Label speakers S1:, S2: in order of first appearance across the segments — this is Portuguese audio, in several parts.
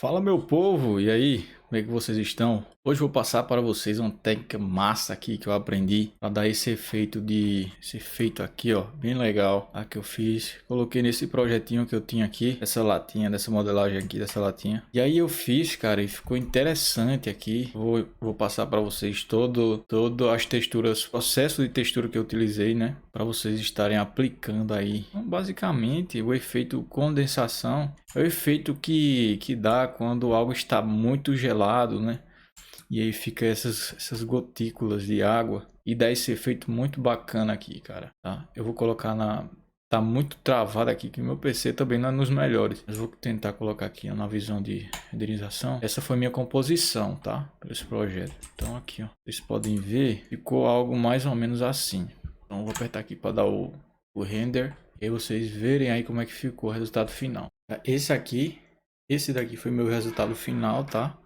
S1: Fala meu povo, e aí? Como é que vocês estão? Hoje eu vou passar para vocês uma técnica massa aqui que eu aprendi para dar esse efeito aqui, ó, bem legal, a que eu fiz. Coloquei nesse projetinho que eu tinha aqui, essa latinha, dessa modelagem aqui dessa latinha. E aí eu fiz, cara, e ficou interessante aqui. Vou passar para vocês todo as texturas, processo de textura que eu utilizei, né, para vocês estarem aplicando aí. Então, basicamente, o efeito condensação é o efeito que dá quando algo está muito gelado, né? E aí fica essas gotículas de água e dá esse efeito muito bacana aqui, cara, tá? Eu vou colocar na... Tá muito travado aqui, que meu PC também não é nos melhores. Mas vou tentar colocar aqui na visão de renderização. Essa foi minha composição, tá? Para esse projeto. Então aqui, ó. Vocês podem ver, ficou algo mais ou menos assim. Então vou apertar aqui para dar o render. E aí vocês verem aí como é que ficou o resultado final. Esse daqui foi meu resultado final, tá?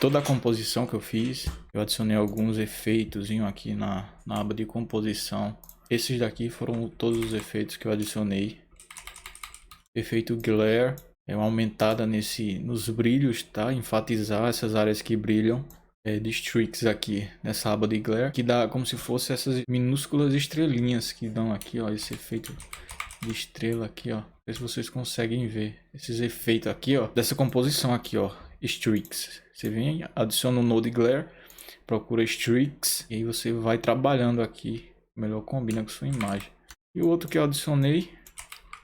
S1: Toda a composição que eu fiz, eu adicionei alguns efeitos aqui na aba de composição. Esses daqui foram todos os efeitos que eu adicionei. Efeito glare, é uma aumentada nos brilhos, tá? Enfatizar essas áreas que brilham. De streaks aqui nessa aba de glare, que dá como se fosse essas minúsculas estrelinhas que dão aqui, ó, esse efeito de estrela aqui, ó. Não sei se vocês conseguem ver esses efeitos aqui, ó, dessa composição aqui, ó, streaks. Você vem, adiciona o node glare, procura streaks e aí você vai trabalhando aqui, melhor combina com sua imagem. E o outro que eu adicionei,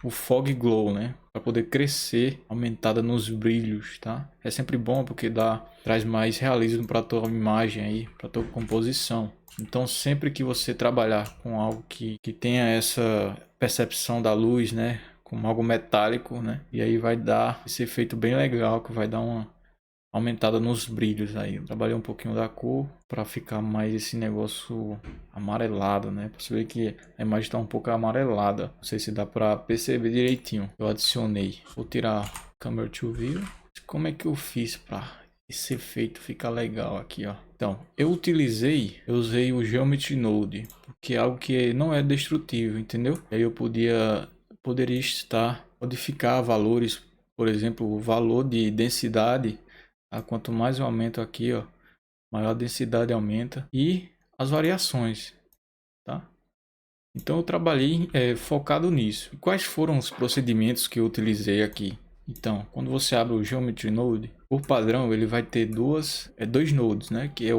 S1: o fog glow, né, para poder crescer, aumentada nos brilhos, tá? É sempre bom porque traz mais realismo para tua imagem aí, para tua composição. Então sempre que você trabalhar com algo que tenha essa percepção da luz, né, como algo metálico, né, e aí vai dar esse efeito bem legal que vai dar uma aumentada nos brilhos aí. Eu trabalhei um pouquinho da cor para ficar mais esse negócio amarelado, né? Pra você ver que a imagem está um pouco amarelada. Não sei se dá para perceber direitinho. Eu adicionei. Vou tirar Camera to View. Como é que eu fiz para esse efeito ficar legal aqui, ó? Então, eu usei o Geometry Node, porque é algo que não é destrutivo, entendeu? Aí eu poderia modificar valores, por exemplo, o valor de densidade. Quanto mais eu aumento aqui, ó, maior a densidade aumenta e as variações, tá? Então eu trabalhei focado nisso. E quais foram os procedimentos que eu utilizei aqui? Então, quando você abre o Geometry Node, por padrão ele vai ter dois nodes, né? Que é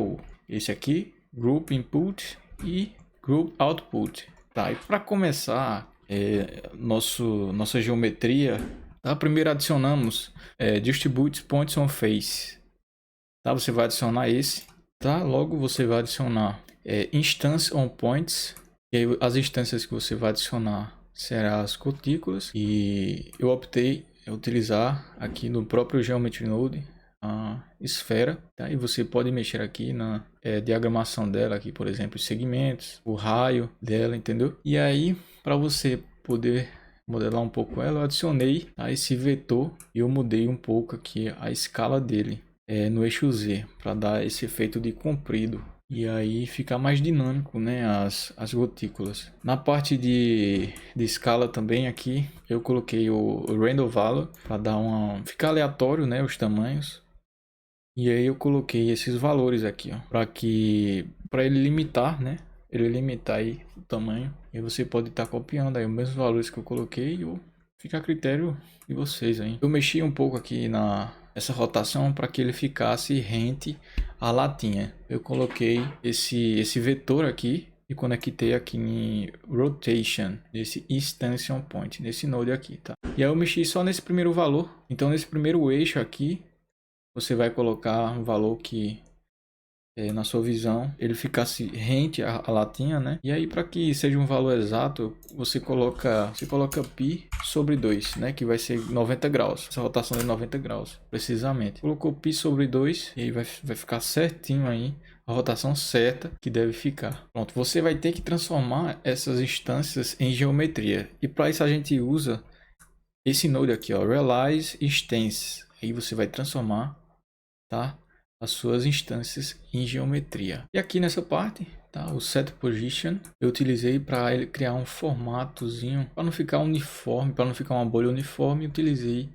S1: esse aqui, Group Input e Group Output. Tá? E para começar nossa geometria, tá? Primeiro adicionamos Distribute Points on Face. Tá? Você vai adicionar esse. Tá? Logo você vai adicionar Instance on Points. E aí, as instâncias que você vai adicionar serão as gotículas. E eu optei em utilizar aqui no próprio Geometry Node a esfera. Tá? E você pode mexer aqui na diagramação dela, aqui, por exemplo, os segmentos, o raio dela, entendeu? E aí, para você poder modelar um pouco ela, eu adicionei esse vetor e eu mudei um pouco aqui a escala dele no eixo Z para dar esse efeito de comprido e aí ficar mais dinâmico, né, as gotículas. Na parte de escala também aqui eu coloquei o Random Value para dar ficar aleatório, né, os tamanhos. E aí eu coloquei esses valores aqui, ó, para ele limitar, né? Ele limitar aí o tamanho. E você pode estar copiando aí os mesmos valores que eu coloquei ou fica a critério de vocês aí. Eu mexi um pouco aqui essa rotação para que ele ficasse rente à latinha. Eu coloquei esse vetor aqui e conectei aqui em Rotation, nesse Instance on Point, nesse node aqui, tá? E aí eu mexi só nesse primeiro valor. Então nesse primeiro eixo aqui, você vai colocar um valor que na sua visão ele ficasse rente à latinha, né? E aí para que seja um valor exato, você coloca π sobre 2, né? Que vai ser 90 graus. Essa rotação é 90 graus, precisamente. Colocou π sobre 2 e aí vai ficar certinho aí a rotação certa que deve ficar. Pronto, você vai ter que transformar essas instâncias em geometria. E para isso a gente usa esse node aqui, ó, Realize Instance. Aí você vai transformar, tá, as suas instâncias em geometria. E aqui nessa parte, tá, o Set Position, eu utilizei para ele criar um formatozinho, para não ficar uniforme, para não ficar uma bolha uniforme, utilizei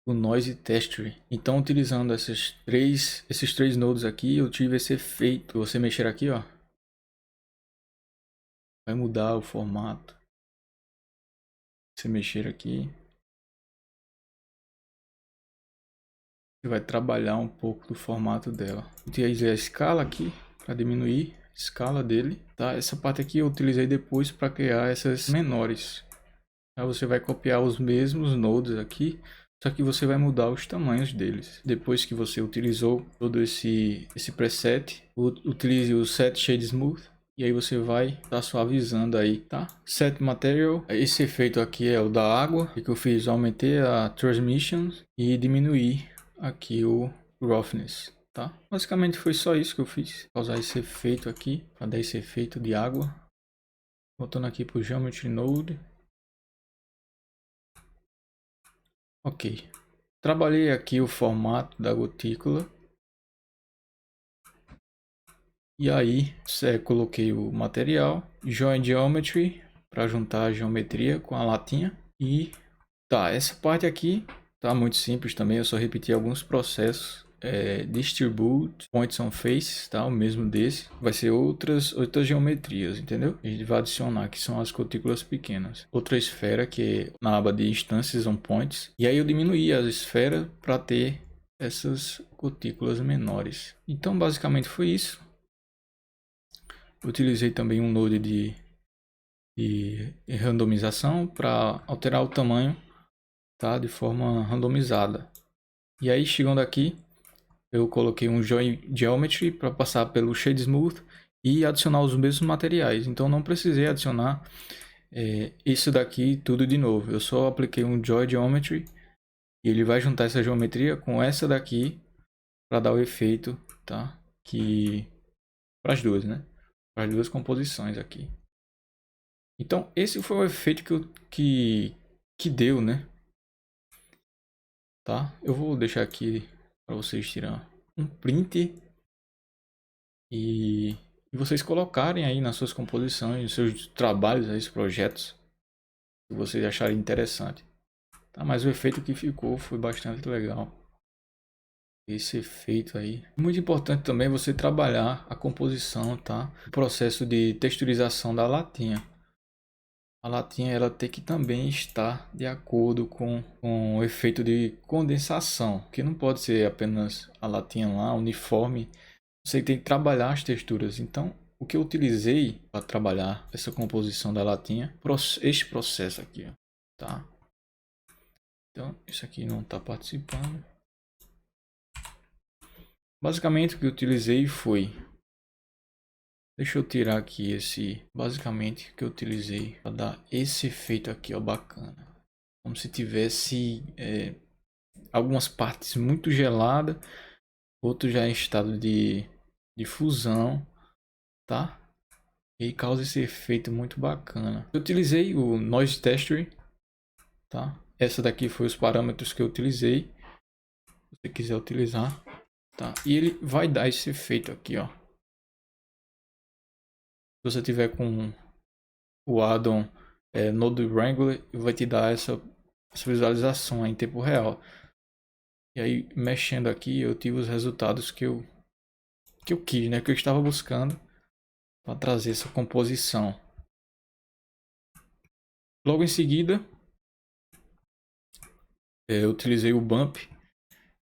S1: o Noise Texture. Então, utilizando esses três nodes aqui, eu tive esse efeito. Você mexer aqui, ó, vai mudar o formato. Você mexer aqui, você vai trabalhar um pouco do formato dela. Utilizei a escala aqui para diminuir a escala dele, tá? Essa parte aqui eu utilizei depois para criar essas menores. Aí você vai copiar os mesmos nodes aqui, só que você vai mudar os tamanhos deles. Depois que você utilizou todo esse preset, utilize o Set Shade Smooth. E aí você vai estar suavizando aí, tá? Set Material. Esse efeito aqui é o da água. O que eu fiz? Eu aumentei a Transmission e diminuí aqui o Roughness, tá? Basicamente foi só isso que eu fiz. Causar esse efeito aqui, para dar esse efeito de água. Voltando aqui para o Geometry Node. Ok. Trabalhei aqui o formato da gotícula. E aí, coloquei o material, Join Geometry, para juntar a geometria com a latinha. E tá, essa parte aqui tá muito simples também, eu só repeti alguns processos. Distribute Points on Face, tá? O mesmo desse. Vai ser outras geometrias, entendeu? A gente vai adicionar, que são as gotículas pequenas. Outra esfera, que é na aba de Instances on Points. E aí eu diminuí as esferas para ter essas gotículas menores. Então, basicamente foi isso. Utilizei também um node de randomização para alterar o tamanho, tá? De forma randomizada. E aí, chegando aqui, eu coloquei um Join Geometry para passar pelo Shade Smooth e adicionar os mesmos materiais. Então não precisei adicionar isso daqui tudo de novo. Eu só apliquei um Join Geometry e ele vai juntar essa geometria com essa daqui para dar o efeito, tá? Para as duas, né? Para as duas composições aqui. Então esse foi o efeito que deu, né? Tá? Eu vou deixar aqui para vocês tirar um print e vocês colocarem aí nas suas composições, nos seus trabalhos, aí, projetos, que vocês acharem interessante. Tá? Mas o efeito que ficou foi bastante legal. Esse efeito aí. Muito importante também você trabalhar a composição, tá? O processo de texturização da latinha. A latinha ela tem que também estar de acordo com o efeito de condensação, que não pode ser apenas a latinha lá, uniforme. Você tem que trabalhar as texturas. Então, o que eu utilizei para trabalhar essa composição da latinha, este processo aqui, ó, tá? Então, isso aqui não está participando. Basicamente, o que eu utilizei foi... Deixa eu tirar aqui esse... Basicamente, o que eu utilizei para dar esse efeito aqui, ó, bacana. Como se tivesse algumas partes muito geladas, outro já em estado de fusão, tá? E causa esse efeito muito bacana. Eu utilizei o Noise Texture, tá? Essa daqui foi os parâmetros que eu utilizei. Se você quiser utilizar, tá? E ele vai dar esse efeito aqui, ó. Se você tiver com o addon Node Wrangler, vai te dar essa visualização em tempo real. E aí, mexendo aqui, eu tive os resultados que eu quis, né? Que eu estava buscando para trazer essa composição. Logo em seguida, eu utilizei o Bump,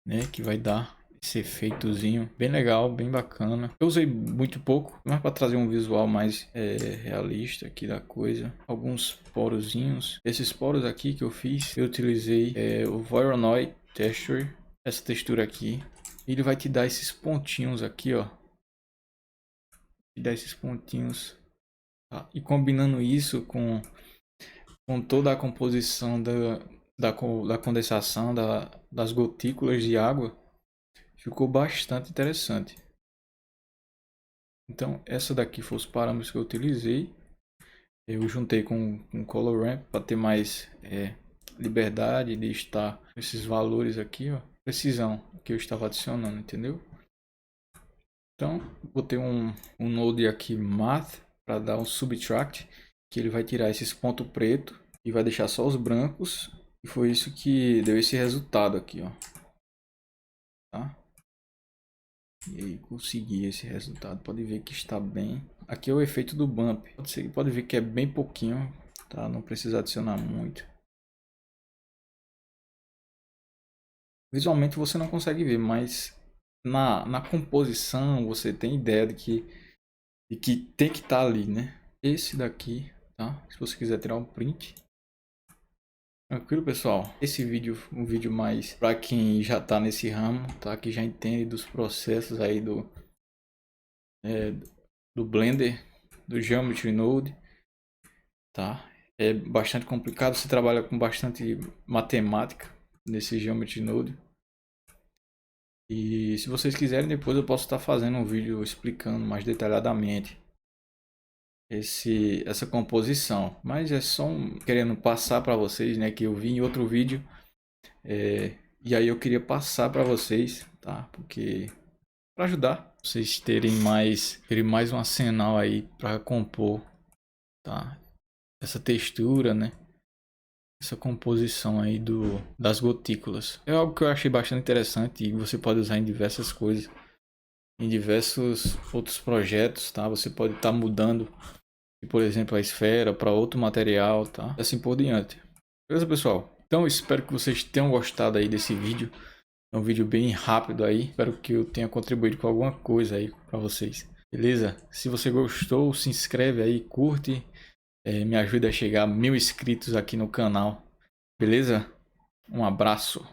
S1: né? Que vai dar esse efeitozinho bem legal, bem bacana. Eu usei muito pouco, mas para trazer um visual mais realista aqui da coisa. Alguns porozinhos. Esses poros aqui que eu fiz, eu utilizei o Voronoi Texture, essa textura aqui. Ele vai te dar esses pontinhos aqui, ó. Te dar esses pontinhos. Tá? E combinando isso com toda a composição da condensação das gotículas de água, ficou bastante interessante. Então, essa daqui foram os parâmetros que eu utilizei. Eu juntei com Color Ramp para ter mais liberdade de estar esses valores aqui, ó, precisão que eu estava adicionando, entendeu? Então, botei um node aqui Math para dar um subtract, que ele vai tirar esses pontos pretos e vai deixar só os brancos. E foi isso que deu esse resultado aqui, ó. Tá? E aí consegui esse resultado. Pode ver que está bem. Aqui é o efeito do bump. Pode ver que é bem pouquinho, tá? Não precisa adicionar muito. Visualmente você não consegue ver, mas na composição você tem ideia de que tem que estar ali, né? Esse daqui, tá? Se você quiser tirar um print. Tranquilo, pessoal? Esse vídeo, um vídeo mais para quem já tá nesse ramo, tá? Que já entende dos processos aí do Blender, do Geometry Node, tá? É bastante complicado, você trabalha com bastante matemática nesse Geometry Node. E se vocês quiserem, depois eu posso estar fazendo um vídeo explicando mais detalhadamente essa composição. Mas é só querendo passar para vocês, né? Que eu vi em outro vídeo. E aí eu queria passar para vocês, tá? Porque para ajudar vocês terem mais um arsenal aí para compor, tá? Essa textura, né? Essa composição aí das gotículas. É algo que eu achei bastante interessante e você pode usar em diversas coisas, em diversos outros projetos, tá? Você pode estar mudando, por exemplo, a esfera para outro material, tá? E assim por diante. Beleza, pessoal? Então, espero que vocês tenham gostado aí desse vídeo. É um vídeo bem rápido aí. Espero que eu tenha contribuído com alguma coisa aí para vocês. Beleza? Se você gostou, se inscreve aí, curte. Me ajuda a chegar a 1000 inscritos aqui no canal. Beleza? Um abraço.